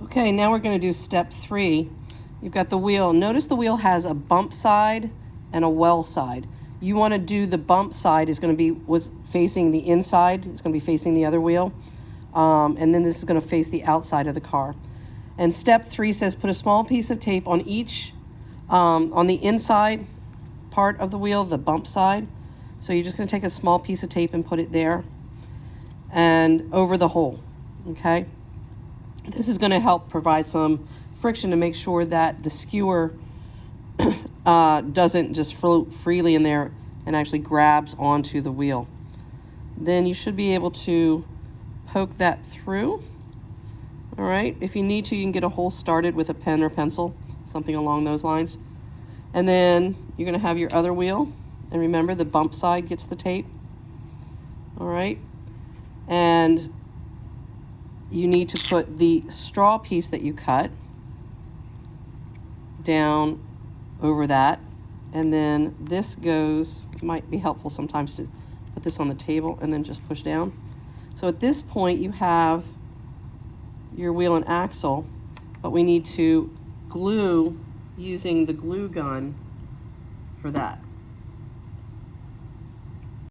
Okay, now we're going to do step 3. You've got the wheel. Notice the wheel has a bump side and a well side. You want to do the bump side is going to be facing the inside. It's going to be facing the other wheel. And then this is going to face the outside of the car. And step 3 says put a small piece of tape on each, on the inside part of the wheel, the bump side. So you're just going to take a small piece of tape and put it there and over the hole, okay? This is going to help provide some friction to make sure that the skewer doesn't just float freely in there and actually grabs onto the wheel. Then you should be able to poke that through. All right, if you need to, you can get a hole started with a pen or pencil, something along those lines. And then you're going to have your other wheel. And remember, the bump side gets the tape. All right, and you need to put the straw piece that you cut down over that. And then this goes, it might be helpful sometimes to put this on the table and then just push down. So at this point you have your wheel and axle, but we need to glue using the glue gun for that.